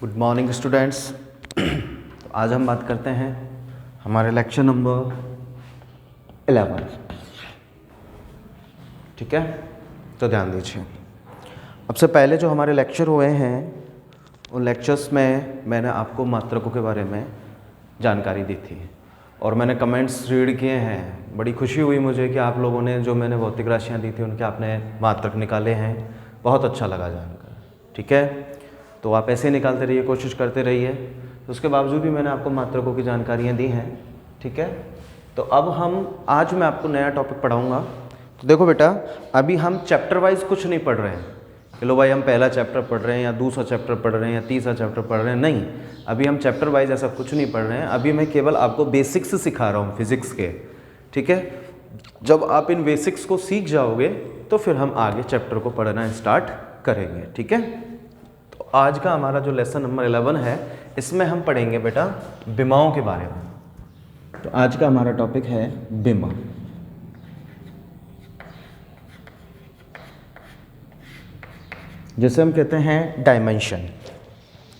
Good morning students. तो आज हम बात करते हैं हमारे लेक्चर नंबर 11। ठीक है, तो ध्यान दीजिए। अब से पहले जो हमारे लेक्चर हुए हैं उन लेक्चर्स में मैंने आपको मात्रकों के बारे में जानकारी दी थी और मैंने कमेंट्स रीड किए हैं। बड़ी खुशी हुई मुझे कि आप लोगों ने जो मैंने भौतिक राशियाँ दी थी उनके आपने मात्रक निकाले हैं। बहुत अच्छा लगा जानकर। ठीक है, तो आप ऐसे निकालते रहिए, कोशिश करते रहिए। तो उसके बावजूद भी मैंने आपको मात्रकों की जानकारियाँ दी हैं। ठीक है, तो अब आज मैं आपको नया टॉपिक पढ़ाऊँगा। तो देखो बेटा, अभी हम चैप्टर वाइज कुछ नहीं पढ़ रहे हैं कि लो भाई हम पहला चैप्टर पढ़ रहे हैं या दूसरा चैप्टर पढ़ रहे हैं या तीसरा चैप्टर पढ़ रहे हैं। नहीं, अभी हम चैप्टर वाइज ऐसा कुछ नहीं पढ़ रहे हैं। अभी मैं केवल आपको बेसिक्स सिखा रहा हूँ फिजिक्स के। ठीक है, जब आप इन बेसिक्स को सीख जाओगे तो फिर हम आगे चैप्टर को पढ़ना स्टार्ट करेंगे। ठीक है, तो आज का हमारा जो लेसन नंबर 11 है इसमें हम पढ़ेंगे बेटा विमाओं के बारे में। तो आज का हमारा टॉपिक है विमा। जैसे हम कहते हैं डायमेंशन।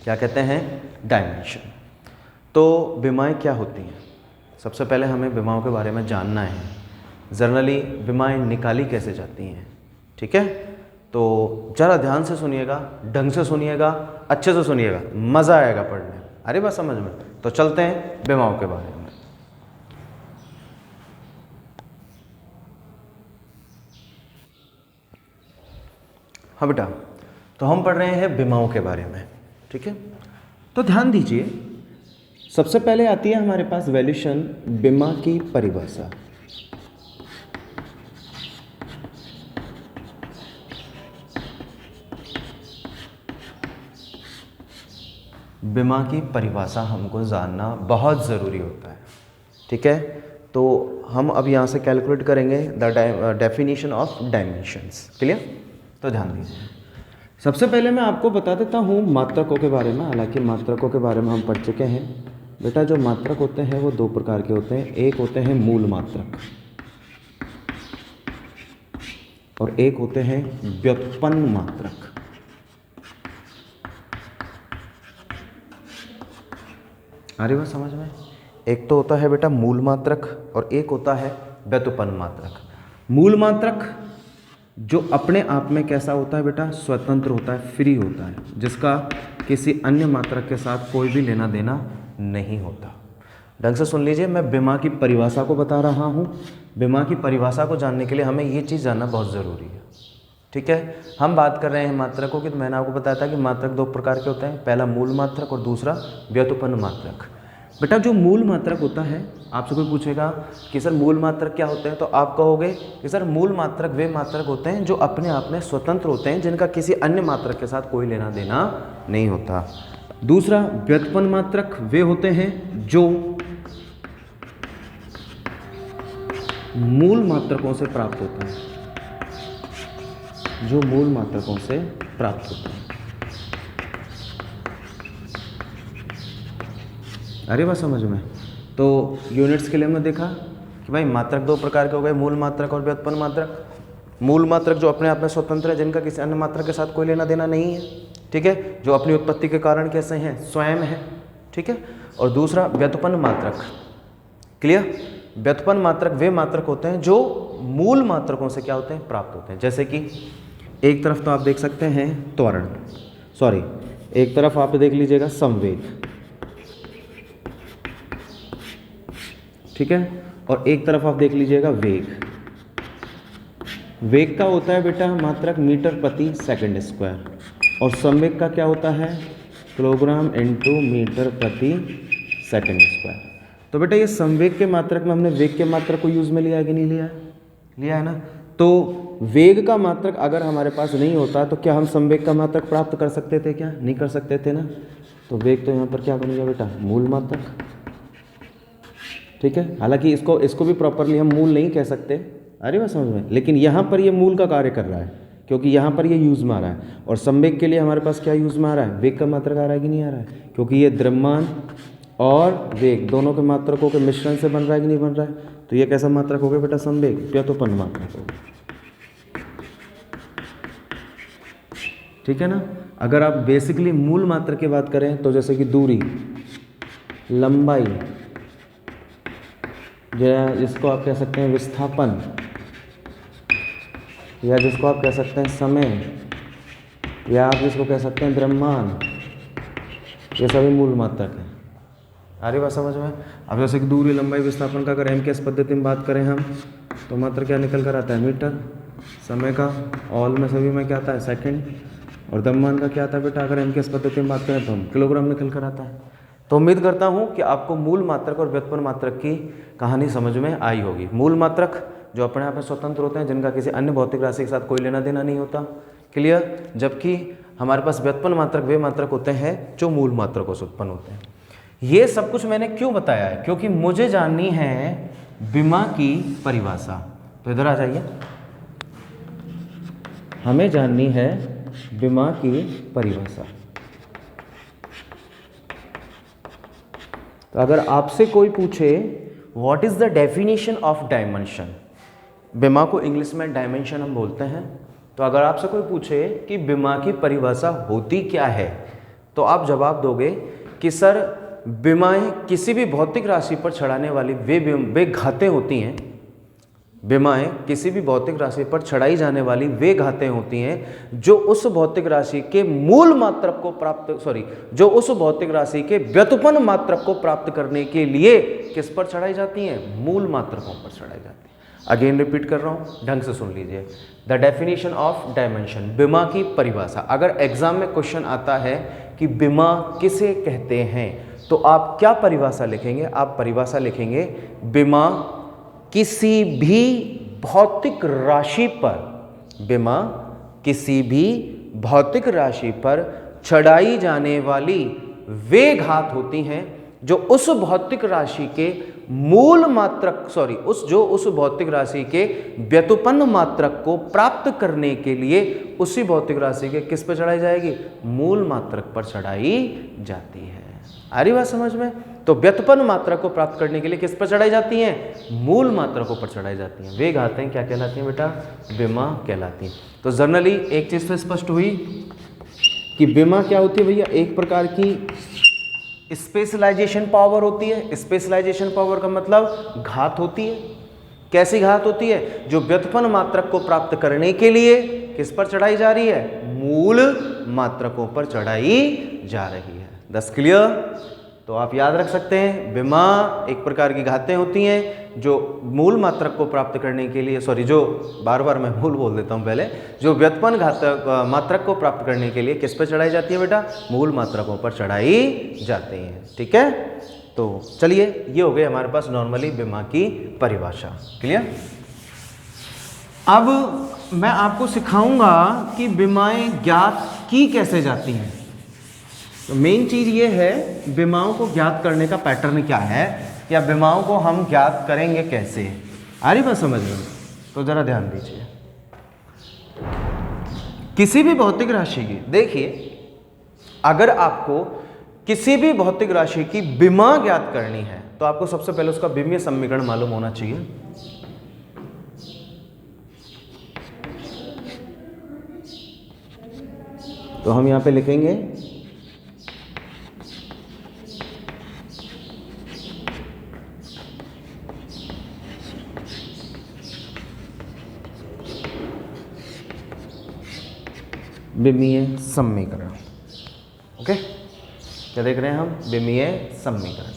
क्या कहते हैं? डायमेंशन। तो विमाएँ क्या होती हैं? सबसे पहले हमें विमाओं के बारे में जानना है। जनरली विमाएँ निकाली कैसे जाती हैं? ठीक है, तो ज़रा ध्यान से सुनिएगा, ढंग से सुनिएगा, अच्छे से सुनिएगा, मज़ा आएगा पढ़ने में। अरे बात समझ में। तो चलते हैं विमाओं के बारे में। हाँ बेटा, तो हम पढ़ रहे हैं विमाओं के बारे में। ठीक है, तो ध्यान दीजिए। सबसे पहले आती है हमारे पास वैल्यूशन, विमा की परिभाषा। विमा की परिभाषा हमको जानना बहुत ज़रूरी होता है। ठीक है, तो हम अब यहाँ से कैलकुलेट करेंगे the definition of dimensions. Clear? तो ध्यान दीजिए। सबसे पहले मैं आपको बता देता हूँ मात्रकों के बारे में। हालांकि मात्रकों के बारे में हम पढ़ चुके हैं बेटा। जो मात्रक होते हैं वो दो प्रकार के होते हैं। एक होते हैं मूल मात्रक और एक होते हैं व्युत्पन्न मात्रक। अरे बात समझ में। एक तो होता है बेटा मूल मात्रक और एक होता है व्युत्पन्न मात्रक। मूल मात्रक जो अपने आप में कैसा होता है बेटा? स्वतंत्र होता है, फ्री होता है, जिसका किसी अन्य मात्रक के साथ कोई भी लेना देना नहीं होता। ढंग से सुन लीजिए, मैं विमा की परिभाषा को बता रहा हूँ। विमा की परिभाषा को जानने के लिए हमें ये चीज़ जानना बहुत ज़रूरी है। ठीक है, हम बात कर रहे हैं मात्रकों की। तो मैंने आपको बताया था कि मात्रक दो प्रकार के होते हैं, पहला मूल मात्रक और दूसरा व्युत्पन्न मात्रक। बेटा जो मूल मात्रक होता है, आपसे कोई पूछेगा कि सर मूल मात्रक क्या होते हैं, तो आप कहोगे कि सर मूल मात्रक वे मात्रक होते हैं जो अपने आप में स्वतंत्र होते हैं, जिनका किसी अन्य मात्रक के साथ कोई लेना देना नहीं होता। दूसरा व्युत्पन्न मात्रक वे होते हैं जो मूल मात्रकों से प्राप्त होते हैं, जो मूल मात्रकों से प्राप्त होते हैं। अरे बात समझ में। तो यूनिट्स के लिए हमने देखा कि भाई मात्रक दो प्रकार के हो गए, मूल मात्रक और व्युत्पन्न मात्रक। मूल मात्रक जो अपने आप में स्वतंत्र है, जिनका किसी अन्य मात्रक के साथ कोई लेना देना नहीं है। ठीक है, जो अपनी उत्पत्ति के कारण कैसे हैं? स्वयं है। ठीक है, और दूसरा व्युत्पन्न मात्रक। क्लियर? व्युत्पन्न मात्रक वे मात्रक होते हैं जो मूल मात्रकों से क्या होते हैं? प्राप्त होते हैं। जैसे कि एक तरफ तो आप देख सकते हैं त्वरण, एक तरफ आप देख लीजिएगा संवेग। ठीक है, और एक तरफ आप देख लीजिएगा वेग। वेग का होता है बेटा मात्रक मीटर प्रति सेकंड स्क्वायर, और संवेग का क्या होता है? किलोग्राम इनटू मीटर प्रति सेकंड स्क्वायर। तो बेटा ये संवेग के मात्रक में हमने वेग के मात्रक को यूज में लिया है कि नहीं लिया है? लिया है ना। तो वेग का मात्रक अगर हमारे पास नहीं होता तो क्या हम संवेग का मात्रक प्राप्त कर सकते थे? क्या नहीं कर सकते थे ना। तो वेग तो यहाँ पर क्या बनेगा बेटा? मूल मात्रक। ठीक है, हालांकि इसको भी प्रॉपरली हम मूल नहीं कह सकते। अरे बात समझ में। लेकिन यहाँ पर ये मूल का कार्य कर रहा है, क्योंकि यहाँ पर ये यूज में आ रहा है। और संवेग के लिए हमारे पास क्या यूज में आ रहा है? वेग का मात्रक आ रहा है कि नहीं आ रहा है? क्योंकि ये द्रव्यमान और वेग दोनों के मात्रकों के मिश्रण से बन रहा है कि नहीं बन रहा है। तो ये कैसा मात्रक हो गया बेटा? संवेग, व्युत्पन्न मात्रक हो गया। ठीक है ना। अगर आप बेसिकली मूल मात्रा की बात करें तो जैसे कि दूरी, लंबाई, जिसको आप कह सकते हैं विस्थापन, या जिसको आप कह सकते हैं समय, या आप जिसको कह सकते हैं द्रव्यमान, ये सभी मूल मात्रक हैं। आ रही बात समझ में? अब जैसे कि दूरी, लंबाई, विस्थापन का अगर एमकेएस पद्धति में बात करें हम, तो मात्र क्या निकल कर आता है? मीटर। समय का ऑल में सभी में क्या आता है? सेकंड। और द्रव्यमान का क्या आता है बेटा? अगर एमकेएस पद्धति में बात करें तो हम किलोग्राम निकल कर आता है। तो उम्मीद करता हूँ कि आपको मूल मात्रक और व्युत्पन्न मात्रक की कहानी समझ में आई होगी। मूल मात्रक जो अपने आप में स्वतंत्र होते हैं, जिनका किसी अन्य भौतिक राशि के साथ कोई लेना देना नहीं होता, क्लियर। जबकि हमारे पास व्युत्पन्न मात्रक वे मात्रक होते हैं जो मूल मात्रकों से उत्पन्न होते हैं। ये सब कुछ मैंने क्यों बताया है? क्योंकि मुझे जाननी है विमा की परिभाषा। तो इधर आ जाइए, हमें जाननी है विमा की परिभाषा। तो अगर आपसे कोई पूछे what is the definition of dimension, विमा को इंग्लिश में डायमेंशन हम बोलते हैं, तो अगर आपसे कोई पूछे कि विमा की परिभाषा होती क्या है, तो आप जवाब दोगे कि सर विमाएं किसी भी भौतिक राशि पर चढ़ाने वाली वे घातें होती हैं। विमाएं किसी भी भौतिक राशि पर चढ़ाई जाने वाली वे घातें होती हैं जो उस भौतिक राशि के मूल मात्रक को जो उस भौतिक राशि के व्युत्पन्न मात्रक को प्राप्त करने के लिए किस पर चढ़ाई जाती हैं? मूल मात्रकों पर चढ़ाई जाती है। अगेन रिपीट कर रहा हूं, ढंग से सुन लीजिए। द डेफिनेशन ऑफ डायमेंशन, विमा की परिभाषा। अगर एग्जाम में क्वेश्चन आता है कि विमा किसे कहते हैं, तो आप क्या परिभाषा लिखेंगे? आप परिभाषा लिखेंगे विमा किसी भी भौतिक राशि पर, विमा किसी भी भौतिक राशि पर चढ़ाई जाने वाली वे घात होती हैं जो उस भौतिक राशि के मूल मात्रक उस भौतिक राशि के व्युत्पन्न मात्रक को प्राप्त करने के लिए उसी भौतिक राशि के किस पर चढ़ाई जाएगी? मूल मात्रक पर चढ़ाई जाती है। आ रही बात समझ में? तो व्युत्पन्न मात्रक को प्राप्त करने के लिए किस पर चढ़ाई जाती हैं? मूल मात्रकों पर चढ़ाई जाती हैं। वे घातें क्या कहलाती हैं बेटा? विमा कहलाती हैं। तो जनरली एक चीज तो स्पष्ट हुई कि विमा क्या होती है भैया? एक प्रकार की स्पेशलाइजेशन पावर होती है। स्पेशलाइजेशन पावर का मतलब घात होती है। कैसी घात होती है? जो व्युत्पन्न मात्रक को प्राप्त करने के लिए किस पर चढ़ाई जा रही है? मूल मात्रकों पर चढ़ाई जा रही है। दस क्लियर? तो आप याद रख सकते हैं विमा एक प्रकार की घातें होती हैं जो मूल मात्रक को प्राप्त करने के लिए जो बार बार मैं भूल बोल देता हूं पहले, जो व्युत्पन्न मात्रक को प्राप्त करने के लिए किस पर चढ़ाई जाती है बेटा? मूल मात्रकों पर चढ़ाई जाती है। ठीक है, तो चलिए ये हो गए हमारे पास नॉर्मली विमा की परिभाषा। क्लियर? अब मैं आपको सिखाऊंगा कि विमाएं ज्ञात की कैसे जाती हैं। तो मेन चीज ये है विमाओं को ज्ञात करने का पैटर्न क्या है, या विमाओं को हम ज्ञात करेंगे कैसे। आ रही बात समझ में? तो जरा ध्यान दीजिए। किसी भी भौतिक राशि की, देखिए अगर आपको किसी भी भौतिक राशि की विमा ज्ञात करनी है तो आपको सबसे पहले उसका विमीय समीकरण मालूम होना चाहिए। तो हम यहां पे लिखेंगे विमीय समीकरण। ओके, क्या देख रहे हैं हम? विमीय समीकरण।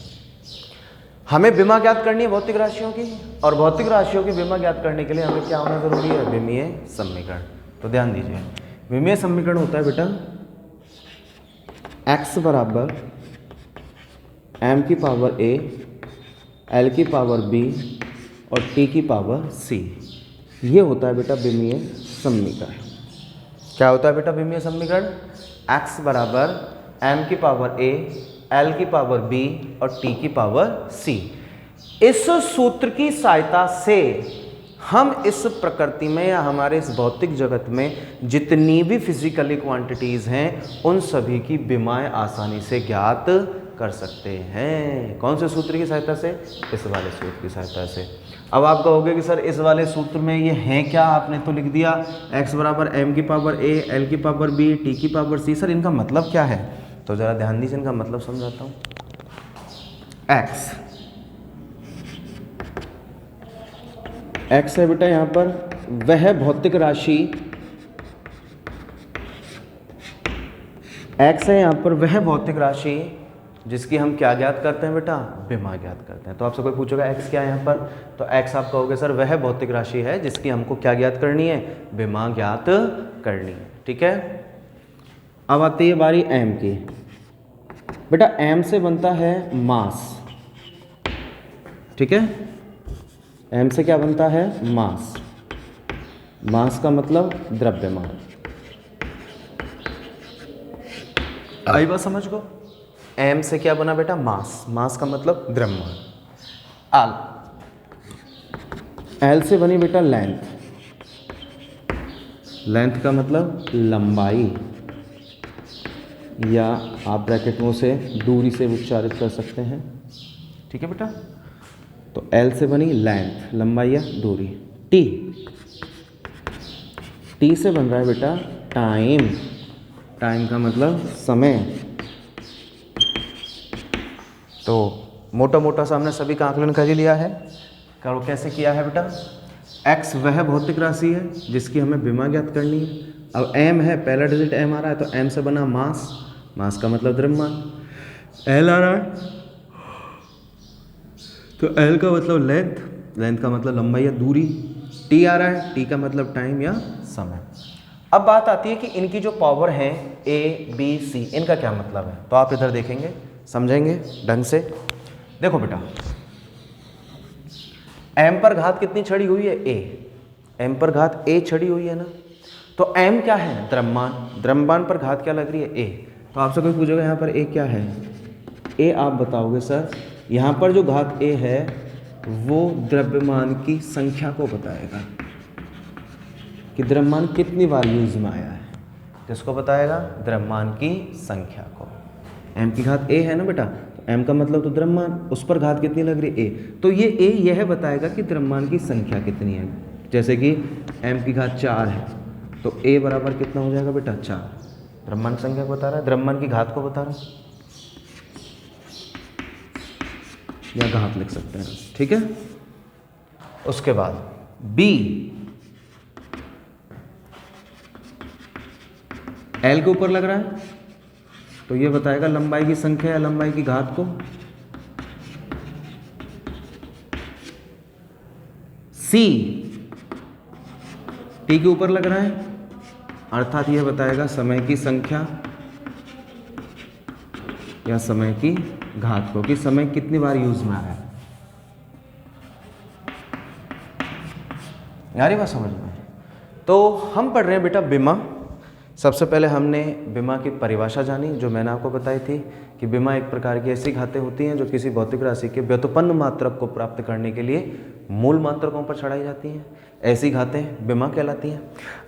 हमें विमा ज्ञात करनी है भौतिक राशियों की, और भौतिक राशियों की विमा ज्ञात करने के लिए हमें क्या होना जरूरी है? विमीय समीकरण। तो ध्यान दीजिए, विमीय समीकरण होता है बेटा x बराबर m की पावर a, l की पावर b और t की पावर c। ये होता है बेटा विमीय समीकरण। क्या होता है बेटा विमीय समीकरण? x बराबर m की पावर a, l की पावर b और t की पावर c। इस सूत्र की सहायता से हम इस प्रकृति में या हमारे इस भौतिक जगत में जितनी भी फिजिकली क्वांटिटीज हैं उन सभी की विमाएं आसानी से ज्ञात कर सकते हैं। कौन से सूत्र की सहायता से? इस वाले सूत्र की सहायता से। अब आप कहोगे कि सर इस वाले सूत्र में ये है क्या, आपने तो लिख दिया x बराबर m की पावर a, l की पावर b, t की पावर c, सर इनका मतलब क्या है? तो ज़रा ध्यान दीजिए, इनका मतलब समझाता हूँ। x है बेटा यहाँ पर वह भौतिक राशि, x है यहाँ पर वह भौतिक राशि जिसकी हम क्या ज्ञात करते हैं बेटा? विमा ज्ञात करते हैं। तो आपसे कोई पूछेगा x क्या है यहाँ पर, तो x आप कहोगे सर वह भौतिक राशि है जिसकी हमको क्या ज्ञात करनी है? विमा ज्ञात करनी है। ठीक है, अब आती है बारी m की। बेटा m से बनता है मास, ठीक है, m से क्या बनता है? मास। मास का मतलब द्रव्यमान। आई बात समझ को? m से क्या बना बेटा? मास। मास का मतलब द्रव्यमान। l से बनी बेटा लेंथ। लेंथ का मतलब लंबाई, या आप ब्रैकेट में उसे दूरी से उच्चारित कर सकते हैं। ठीक है बेटा, तो l से बनी लेंथ, लंबाई या दूरी। t से बन रहा है बेटा टाइम। टाइम का मतलब समय। तो मोटा मोटा सा हमने सभी का आकलन कर ही लिया है। करो कैसे किया है बेटा? x वह भौतिक राशि है जिसकी हमें विमा ज्ञात करनी है। अब m है, पहला डिजिट m आ रहा है, तो m से बना मास। मास का मतलब द्रव्यमान। l आ रहा है, तो l का मतलब लेंथ। लेंथ का मतलब लंबाई या दूरी। t आ रहा है, t का मतलब टाइम या समय। अब बात आती है कि इनकी जो पावर है a, b, c, इनका क्या मतलब है? तो आप इधर देखेंगे, समझेंगे ढंग से। देखो बेटा, m पर घात कितनी चढ़ी हुई है? a। m पर घात a चढ़ी हुई है ना, तो m क्या है? द्रव्यमान। द्रव्यमान पर घात क्या लग रही है? a। तो आपसे कोई पूछेगा यहाँ पर a क्या है? a आप बताओगे सर यहाँ पर जो घात a है वो द्रव्यमान की संख्या को बताएगा कि द्रव्यमान कितनी बार यूज में आया है। किसको बताएगा? द्रव्यमान की संख्या को। m की घात a है ना बेटा, तो m का मतलब तो द्रव्यमान, उस पर घात कितनी लग रही है? a। तो ये a यह बताएगा कि द्रव्यमान की संख्या कितनी है। जैसे कि m की घात 4 है, तो a बराबर कितना हो जाएगा बेटा? 4। द्रव्यमान संख्या को बता रहा है, द्रव्यमान की घात को बता रहा है, या घात लिख सकते हैं। ठीक है, उसके बाद b, l के ऊपर लग रहा है, तो ये बताएगा लंबाई की संख्या या लंबाई की घात को। c, t के ऊपर लग रहा है, अर्थात यह बताएगा समय की संख्या या समय की घात को, कि समय कितनी बार यूज में आया है। यारी बात समझ में? तो हम पढ़ रहे हैं बेटा विमा। सबसे पहले हमने विमा की परिभाषा जानी, जो मैंने आपको बताई थी कि विमा एक प्रकार की ऐसी घातें होती हैं जो किसी भौतिक राशि के व्युत्पन्न मात्रक को प्राप्त करने के लिए मूल मात्रकों पर चढ़ाई जाती हैं। ऐसी घातें विमा कहलाती हैं।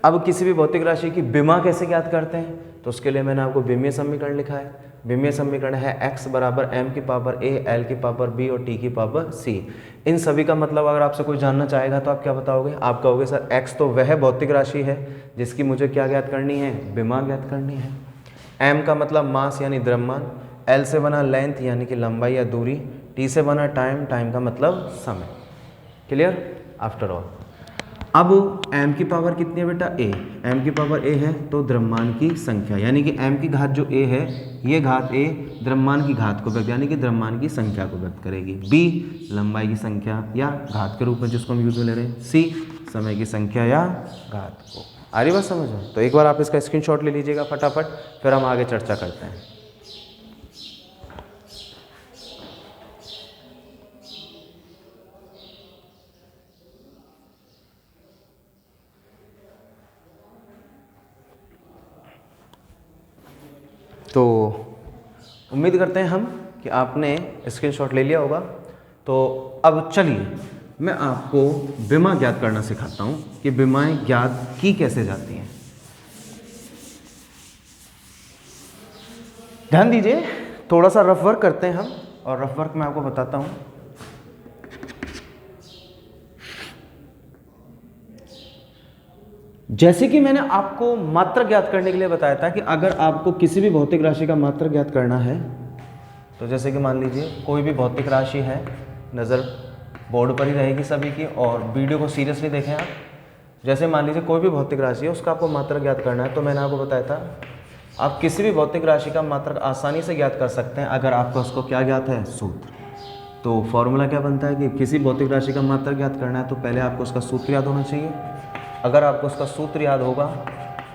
अब किसी भी भौतिक राशि की विमा कैसे ज्ञात करते हैं, तो उसके लिए मैंने आपको विमीय समीकरण लिखा है। विमीय समीकरण है x बराबर m की पावर a, l की पावर b और t की पावर c। इन सभी का मतलब अगर आपसे कोई जानना चाहेगा तो आप क्या बताओगे? आप कहोगे सर x तो वह भौतिक राशि है जिसकी मुझे क्या ज्ञात करनी है? विमा ज्ञात करनी है। m का मतलब मास यानी द्रव्यमान, l से बना लेंथ यानी कि लंबाई या दूरी, t से बना टाइम, टाइम का मतलब समय। क्लियर? आफ्टर ऑल अब m की पावर कितनी है बेटा? a। m की पावर a है तो द्रव्यमान की संख्या, यानी कि m की घात जो a है, ये घात a द्रव्यमान की घात को व्यक्त, यानी कि द्रव्यमान की संख्या को व्यक्त करेगी। b लंबाई की संख्या या घात के रूप में जिसको हम यूज में ले रहे हैं। c समय की संख्या या घात को। आ रही बात समझ में? तो एक बार आप इसका स्क्रीनशॉट ले लीजिएगा फटाफट, फिर हम आगे चर्चा करते हैं। तो उम्मीद करते हैं हम कि आपने स्क्रीनशॉट ले लिया होगा। तो अब चलिए मैं आपको विमा ज्ञात करना सिखाता हूँ कि विमाएं ज्ञात की कैसे जाती हैं। ध्यान दीजिए, थोड़ा सा रफ वर्क करते हैं हम, और रफ वर्क मैं आपको बताता हूँ। जैसे कि मैंने आपको मात्रक ज्ञात करने के लिए बताया था कि अगर आपको किसी भी भौतिक राशि का मात्रक ज्ञात करना है, तो जैसे कि मान लीजिए कोई भी भौतिक राशि है, नज़र बोर्ड पर ही रहेगी सभी की, और वीडियो को सीरियसली देखें आप। जैसे मान लीजिए कोई भी भौतिक राशि है, उसका आपको मात्रक ज्ञात करना है, तो मैंने आपको बताया था आप किसी भी भौतिक राशि का मात्रक आसानी से ज्ञात कर सकते हैं अगर आपको उसको क्या ज्ञात है, सूत्र। तो फॉर्मूला क्या बनता है कि किसी भौतिक राशि का मात्रक ज्ञात करना है तो पहले आपको उसका सूत्र याद होना चाहिए। अगर आपको उसका सूत्र याद होगा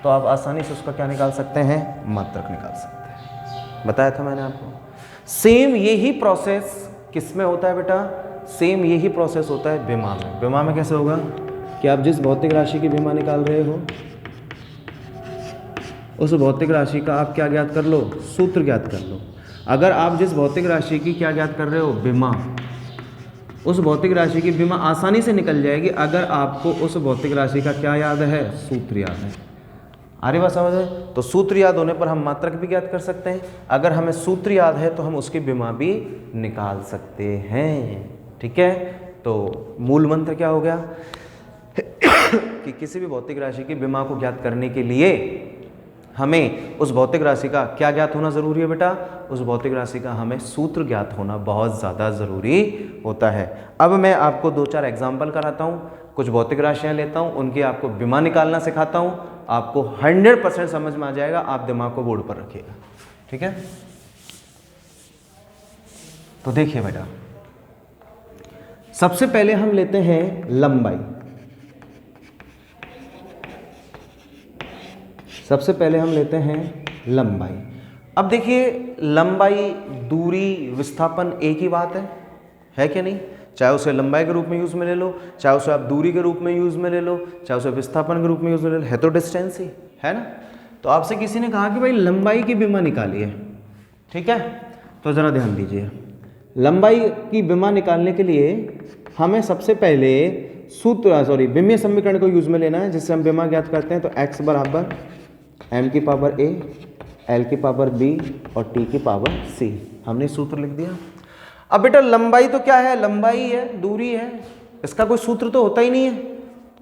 तो आप आसानी से उसका क्या निकाल सकते हैं, मात्रक निकाल सकते हैं। बताया था मैंने आपको। सेम यही प्रोसेस किस में होता है बेटा, सेम यही प्रोसेस होता है विमा में। विमा में कैसे होगा कि आप जिस भौतिक राशि की विमा निकाल रहे हो उस भौतिक राशि का आप क्या ज्ञात कर लो, सूत्र ज्ञात कर लो। अगर आप जिस भौतिक राशि की क्या ज्ञात कर रहे हो, विमा, उस भौतिक राशि की विमा आसानी से निकल जाएगी अगर आपको उस भौतिक राशि का क्या याद है, सूत्र याद है। आ रही बात समझ में? तो सूत्र याद होने पर हम मात्रक भी ज्ञात कर सकते हैं। अगर हमें सूत्र याद है तो हम उसकी विमा भी निकाल सकते हैं। ठीक है, तो मूल मंत्र क्या हो गया कि किसी भी भौतिक राशि की विमा को ज्ञात करने के लिए हमें उस भौतिक राशि का क्या ज्ञात होना ज़रूरी है बेटा, उस भौतिक राशि का हमें सूत्र ज्ञात होना बहुत ज़्यादा ज़रूरी होता है। अब मैं आपको 2-4 एग्जाम्पल कराता हूँ, कुछ भौतिक राशियाँ लेता हूँ, उनकी आपको विमा निकालना सिखाता हूँ। आपको 100% समझ में आ जाएगा, आप दिमाग को बोर्ड पर रखिएगा। ठीक है, तो देखिए बेटा, सबसे पहले हम लेते हैं लंबाई। सबसे पहले हम लेते हैं लंबाई। अब देखिए, लंबाई, दूरी, विस्थापन एक ही बात है क्या नहीं? चाहे उसे लंबाई के रूप में यूज में ले लो, चाहे उसे आप दूरी के रूप में यूज में ले लो, चाहे उसे विस्थापन के रूप में यूज में ले लो, है तो डिस्टेंस ही, है ना? तो आपसे किसी ने कहा कि भाई लंबाई की विमा निकालिए, ठीक है? तो जरा ध्यान दीजिए, लंबाई की विमा निकालने के लिए हमें सबसे पहले विमीय समीकरण को यूज में लेना है, जिससे हम विमा ज्ञात करते हैं। तो x बराबर m की पावर a, l की पावर b और t की पावर c, हमने सूत्र लिख दिया। अब बेटा लंबाई तो क्या है, लंबाई है, दूरी है, इसका कोई सूत्र तो होता ही नहीं है।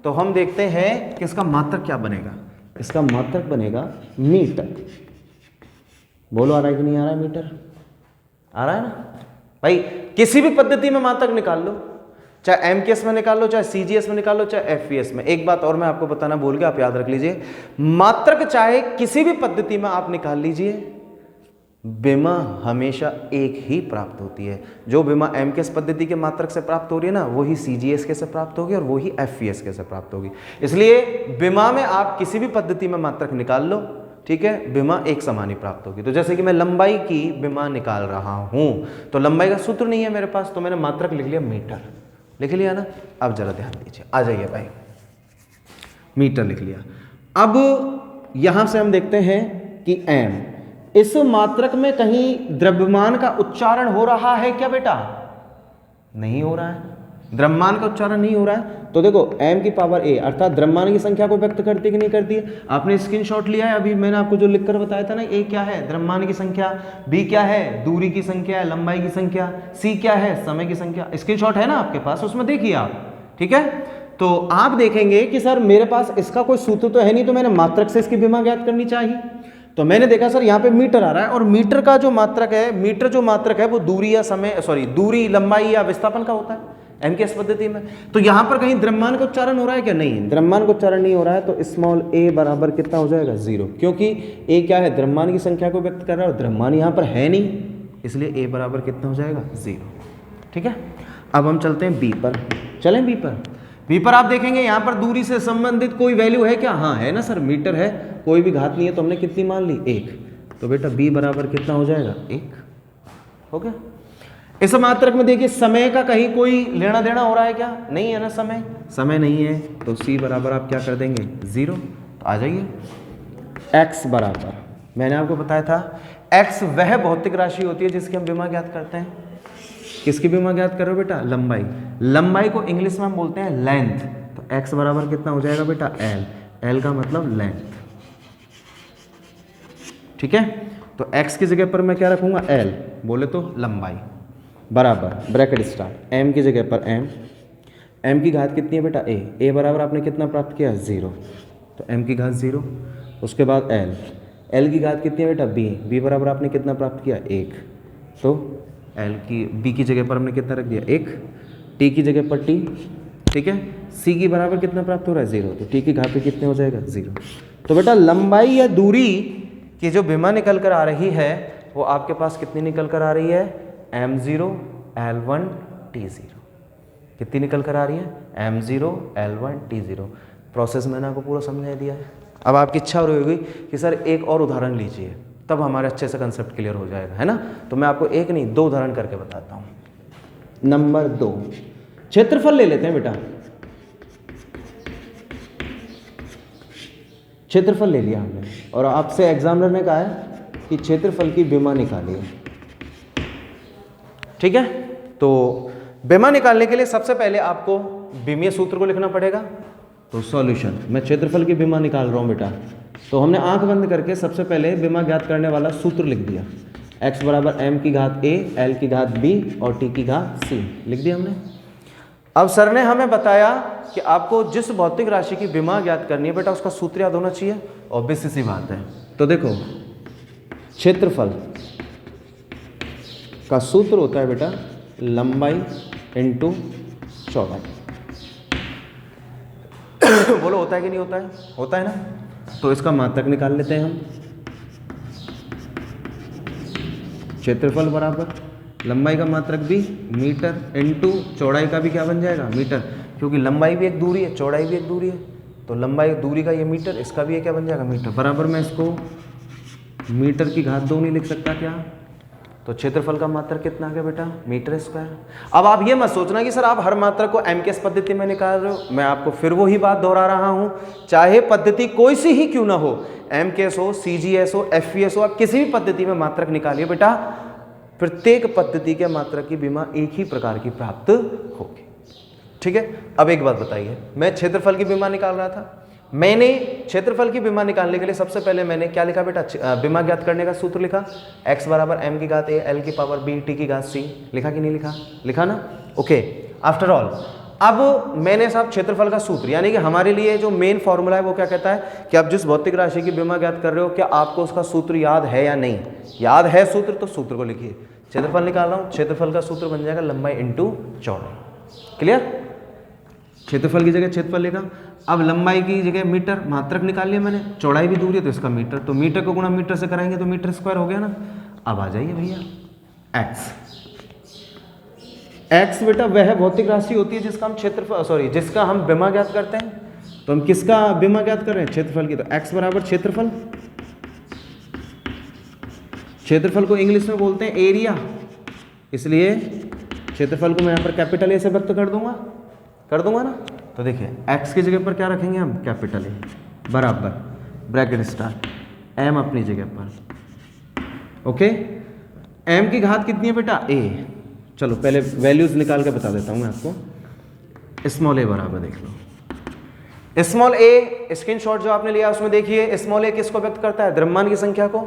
तो हम देखते हैं कि इसका मात्रक क्या बनेगा। इसका मात्रक बनेगा मीटर। बोलो, आ रहा है कि नहीं आ रहा है? मीटर आ रहा है ना भाई? किसी भी पद्धति में मात्रक निकाल लो, चाहे एमकेएस में निकाल लो, चाहे सीजीएस में निकाल लो, चाहे एफवीएस में। एक बात और मैं आपको बताना भूल गया, आप याद रख लीजिए, मात्रक चाहे किसी भी पद्धति में आप निकाल लीजिए, विमा हमेशा एक ही प्राप्त होती है। जो विमा एमकेएस पद्धति के मात्रक से प्राप्त हो रही है ना, वही सीजीएस के से प्राप्त होगी और वही एफवीएस के से प्राप्त होगी। इसलिए विमा में आप किसी भी पद्धति में मात्रक निकाल लो, ठीक है, विमा एक समान ही प्राप्त होगी। तो जैसे कि मैं लंबाई की विमा निकाल रहा हूं, तो लंबाई का सूत्र नहीं है मेरे पास, तो मैंने मात्रक लिख लिया मीटर। लिख लिया ना? अब जरा ध्यान दीजिए, आ जाइए भाई, मीटर लिख लिया। अब यहां से हम देखते हैं कि एम, इस मात्रक में कहीं द्रव्यमान का उच्चारण हो रहा है क्या बेटा? नहीं हो रहा है, द्रव्यमान का उच्चारण नहीं हो रहा है। तो देखो, m की पावर a अर्थात द्रव्यमान की संख्या को व्यक्त करती है कि नहीं करती है? आपने स्क्रीनशॉट लिया है, अभी मैंने आपको जो लिखकर बताया था ना, a क्या है, द्रव्यमान की संख्या, b क्या है, दूरी की संख्या, लंबाई की संख्या, c क्या है, समय की संख्या। स्क्रीनशॉट है ना आपके पास, उसमें देखिए आप, ठीक है? तो आप देखेंगे कि सर मेरे पास इसका कोई सूत्र तो है नहीं, तो मैंने मात्रक से इसकी विमा ज्ञात करनी चाहिए। तो मैंने देखा सर यहाँ पे मीटर आ रहा है, और मीटर का जो मात्रक है, मीटर जो मात्रक है वो दूरी या समय, दूरी, लंबाई या विस्थापन का होता है एमकेएस पद्धति में। तो यहाँ पर कहीं द्रव्यमान का उच्चारण हो रहा है क्या? नहीं, द्रव्यमान का उच्चारण नहीं हो रहा है। तो स्मॉल a बराबर कितना हो जाएगा? 0, क्योंकि a क्या है, द्रव्यमान की संख्या को व्यक्त कर रहा है और द्रव्यमान यहाँ पर है नहीं, इसलिए a बराबर कितना हो जाएगा? 0। ठीक है, अब हम चलते हैं b पर। चलें b पर। b पर आप देखेंगे यहाँ पर दूरी से संबंधित कोई वैल्यू है क्या? हाँ है ना सर, मीटर है, कोई भी घात नहीं है, तो हमने कितनी मान ली? 1। तो बेटा b बराबर कितना हो जाएगा? 1। हो गया। इस मात्रक में देखिए, समय का कहीं कोई लेना देना हो रहा है क्या? नहीं है ना, समय नहीं है, तो c बराबर आप क्या कर देंगे? 0। तो आ जाइए, x बराबर, मैंने आपको बताया था x वह भौतिक राशि होती है जिसकी हम विमा ज्ञात करते हैं। किसकी विमा ज्ञात कर रहे हो बेटा? लंबाई। लंबाई को इंग्लिश में हम बोलते हैं लेंथ। तो x बराबर कितना हो जाएगा बेटा? l का मतलब लेंथ। ठीक है, तो x की जगह पर मैं क्या रखूंगा? l, बोले तो लंबाई, बराबर ब्रैकेट स्टार्ट, m की जगह पर m की घात कितनी है बेटा? a बराबर आपने कितना प्राप्त किया? 0। तो m की घात 0। उसके बाद l की घात कितनी है बेटा b बराबर आपने कितना प्राप्त किया 1, तो b की जगह पर हमने कितना रख दिया 1, t की जगह पर t, ठीक है। c की बराबर कितना प्राप्त हो रहा है 0, तो t की घात पे कितने हो जाएगा 0। तो बेटा लंबाई या दूरी की जो विमा निकल कर आ रही है वो आपके पास कितनी निकल कर आ रही है m0 l1 t0। कितनी निकल कर आ रही है m0 l1 t0। प्रोसेस मैंने आपको पूरा समझा दिया है। अब आपकी इच्छा हो रही होगी कि सर एक और उदाहरण लीजिए, तब हमारे अच्छे से कंसेप्ट क्लियर हो जाएगा, है ना। तो मैं आपको एक नहीं 2 उदाहरण करके बताता हूँ। नंबर 2, क्षेत्रफल ले लेते हैं बेटा। क्षेत्रफल ले लिया हमने और आपसे एग्जामिनर ने कहा है कि क्षेत्रफल की विमा निकालिए, ठीक है। तो विमा निकालने के लिए सबसे पहले आपको विमीय सूत्र को लिखना पड़ेगा। तो सॉल्यूशन, मैं क्षेत्रफल की विमा निकाल रहा हूँ बेटा, तो हमने आंख बंद करके सबसे पहले विमा ज्ञात करने वाला सूत्र लिख दिया, x बराबर m की घात a, l की घात b और t की घात c लिख दिया हमने। अब सर ने हमें बताया कि आपको जिस भौतिक राशि की विमा ज्ञात करनी है बेटा उसका सूत्र याद होना चाहिए, ऑब्वियस सी बात है। तो देखो क्षेत्रफल का सूत्र होता है बेटा लंबाई इंटू चौड़ाई। बोलो होता है कि नहीं होता है? होता है ना। तो इसका मात्रक निकाल लेते हैं हम। क्षेत्रफल बराबर लंबाई का मात्रक भी मीटर इंटू चौड़ाई का भी क्या बन जाएगा मीटर, क्योंकि लंबाई भी एक दूरी है चौड़ाई भी एक दूरी है, तो लंबाई दूरी का ये मीटर, इसका भी ये क्या बन जाएगा मीटर। बराबर मैं इसको मीटर की घात 2 नहीं लिख सकता क्या? तो क्षेत्रफल का मात्रक कितना आ गया बेटा मीटर स्क्वायर। अब आप ये मत सोचना कि सर आप हर मात्रक को एम के एस पद्धति में निकाल रहे हो, मैं आपको फिर वही बात दोहरा रहा हूं, चाहे पद्धति कोई सी ही क्यों ना हो, एम के एस हो, सीजीएस हो, एफवीएस हो, आप किसी भी पद्धति में मात्रक निकालिए बेटा, प्रत्येक पद्धति के मात्रक की विमा एक ही प्रकार की प्राप्त होगी, ठीक है। अब एक बात बताइए, मैं क्षेत्रफल की विमा निकाल रहा था, मैंने क्षेत्रफल की विमा निकालने के लिए सबसे पहले मैंने क्या लिखा बेटा, विमा ज्ञात करने का सूत्र लिखा, x बराबर m की घात a, l की पावर b, t की घात c। लिखा कि नहीं लिखा? लिखा ना। ओके, आफ्टर ऑल अब मैंने साहब क्षेत्रफल का सूत्र, यानी कि हमारे लिए जो मेन फॉर्मूला है वो क्या कहता है कि आप जिस भौतिक राशि की विमा ज्ञात कर रहे हो क्या आपको उसका सूत्र याद है या नहीं। याद है सूत्र तो सूत्र को लिखिए। क्षेत्रफल निकाल रहा हूँ, क्षेत्रफल का सूत्र बन जाएगा लंबाई इंटू चौड़ाई। क्लियर? क्षेत्रफल की जगह क्षेत्रफल लिखा, अब लंबाई की जगह मीटर, मात्रक निकाल लिया मैंने, चौड़ाई भी दूरी है तो इसका मीटर, तो मीटर को गुणा मीटर से कराएंगे तो मीटर स्क्वायर हो गया ना। अब आ जाइए भैया x बेटा वह भौतिक राशि होती है जिसका हम क्षेत्रफल जिसका हम विमा ज्ञात करते हैं। तो हम किसका विमा ज्ञात कर रहे हैं? क्षेत्रफल की। तो x बराबर क्षेत्रफल, क्षेत्रफल को इंग्लिश में बोलते हैं एरिया, इसलिए क्षेत्रफल को मैं यहाँ पर कैपिटल ए से व्यक्त कर दूंगा ना। तो देखिए x की जगह पर क्या रखेंगे हम कैपिटल ए बराबर ब्रैकेट स्टार m अपनी जगह पर। ओके, m की घात कितनी है बेटा a। चलो पहले वैल्यूज निकाल के बता देता हूँ मैं आपको। स्मॉल a बराबर देख लो, स्मॉल a स्क्रीनशॉट जो आपने लिया उसमें देखिए स्मॉल a किसको व्यक्त करता है? द्रव्यमान की संख्या को।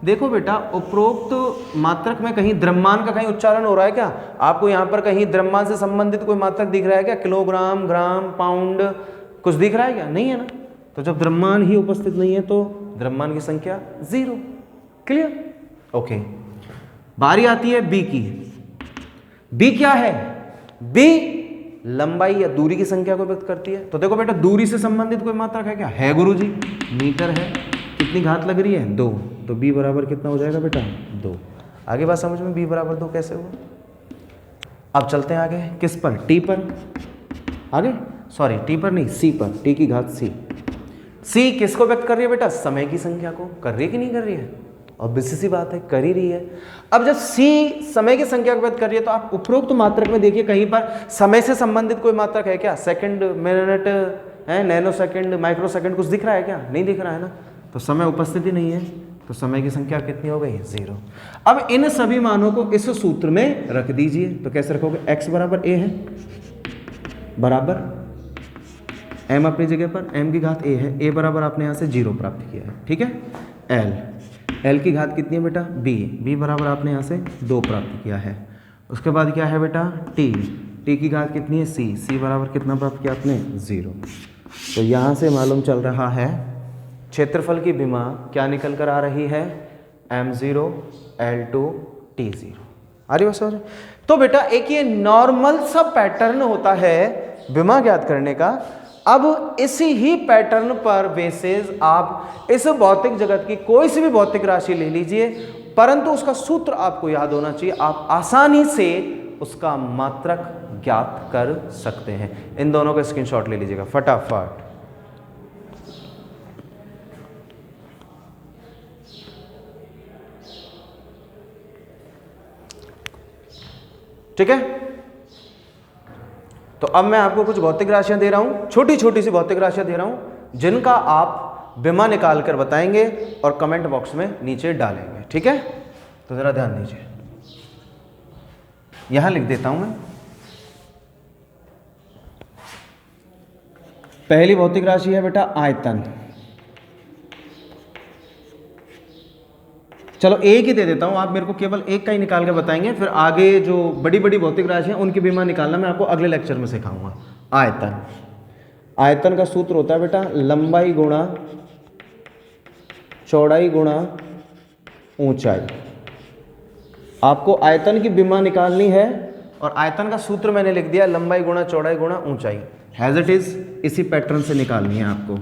देखो बेटा उपरोक्त मात्रक में कहीं द्रव्यमान का कहीं उच्चारण हो रहा है क्या? आपको यहाँ पर कहीं द्रव्यमान से संबंधित कोई मात्रक दिख रहा है क्या? किलोग्राम, ग्राम, पाउंड कुछ दिख रहा है क्या? नहीं है ना। तो जब द्रव्यमान ही उपस्थित नहीं है तो द्रव्यमान की संख्या 0। क्लियर? ओके, बारी आती है बी की। बी क्या है? बी लंबाई या दूरी की संख्या को व्यक्त करती है। तो देखो बेटा दूरी से संबंधित कोई मात्रक है क्या? है गुरुजी, मीटर है। कितनी घात लग रही है? 2। तो b बराबर कितना हो जाएगा बेटा 2। आगे बात समझ में, b बराबर 2 कैसे हुआ? अब चलते हैं आगे, किस पर? t पर। आगे सॉरी t पर नहीं, c पर, t की घात c। c किसको व्यक्त कर रही है बेटा? समय की संख्या को। कर रही है कि नहीं कर रही है? ऑब्वियस सी बात है, कर ही रही है। अब जब c समय की संख्या को व्यक्त कर रही है तो आप उपरोक्त मात्रक में देखिए कहीं पर समय से संबंधित कोई मात्रक है क्या? सेकंड, मिनट है, नैनो सेकंड, माइक्रो सेकंड कुछ दिख रहा है क्या? नहीं दिख रहा है ना। तो समय उपस्थिति नहीं है, तो समय की संख्या कितनी हो गई? 0। अब इन सभी मानों को इस सूत्र में रख दीजिए। तो कैसे रखोगे? x बराबर a है बराबर m अपनी जगह पर, m की घात a है, a बराबर आपने यहाँ से 0 प्राप्त किया है, ठीक है। l की घात कितनी है बेटा? b बराबर आपने यहाँ से 2 प्राप्त किया है। उसके बाद क्या है बेटा? t की घात कितनी है? c बराबर कितना प्राप्त किया आपने? 0। तो यहाँ से मालूम चल रहा है क्षेत्रफल की विमा क्या निकल कर आ रही है, m0 L2 T0। आ रही बात? तो बेटा एक ये नॉर्मल सा पैटर्न होता है विमा ज्ञात करने का। अब इसी ही पैटर्न पर बेसिस आप इस भौतिक जगत की कोई सी भी भौतिक राशि ले लीजिए, परंतु उसका सूत्र आपको याद होना चाहिए। आप आसानी से उसका मात्रक ज्ञात कर सकते हैं। इन दोनों का स्क्रीनशॉट ले लीजिएगा फटाफट। ठीक है, तो अब मैं आपको कुछ भौतिक राशियां दे रहा हूं, छोटी छोटी सी भौतिक राशियां दे रहा हूं, जिनका आप विमा निकाल कर बताएंगे और कमेंट बॉक्स में नीचे डालेंगे। ठीक है, तो जरा ध्यान दीजिए, यहां लिख देता हूं मैं। पहली भौतिक राशि है बेटा आयतन। चलो एक ही दे देता हूं, आप मेरे को केवल एक का ही निकाल कर बताएंगे, फिर आगे जो बड़ी बड़ी भौतिक राशियां उनकी विमा निकालना मैं आपको अगले लेक्चर में सिखाऊंगा। आयतन, आयतन का सूत्र होता है बेटा लंबाई गुणा चौड़ाई गुणा ऊंचाई। आपको आयतन की विमा निकालनी है और आयतन का सूत्र मैंने लिख दिया लंबाई गुणा चौड़ाई गुणा ऊंचाई, हैज इट इज इसी पैटर्न से निकालनी है आपको।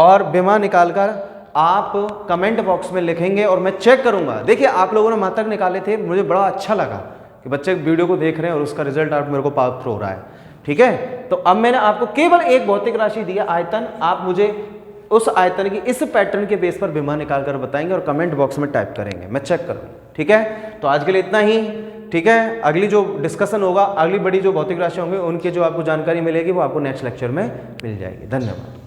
और विमा निकालकर आप कमेंट बॉक्स में लिखेंगे और मैं चेक करूंगा। देखिए आप लोगों ने मात्रक निकाले थे, मुझे बड़ा अच्छा लगा कि बच्चे वीडियो को देख रहे हैं और उसका रिजल्ट आप मेरे को प्राप्त हो रहा है। ठीक है, तो अब मैंने आपको केवल एक भौतिक राशि दिया आयतन, आप मुझे उस आयतन की इस पैटर्न के बेस पर विमा निकाल कर बताएंगे और कमेंट बॉक्स में टाइप करेंगे, मैं चेक करूंगा। ठीक है, तो आज के लिए इतना ही। ठीक है, अगली जो डिस्कशन होगा, अगली बड़ी जो भौतिक राशि होंगे उनकी जो आपको जानकारी मिलेगी वो आपको नेक्स्ट लेक्चर में मिल जाएगी। धन्यवाद।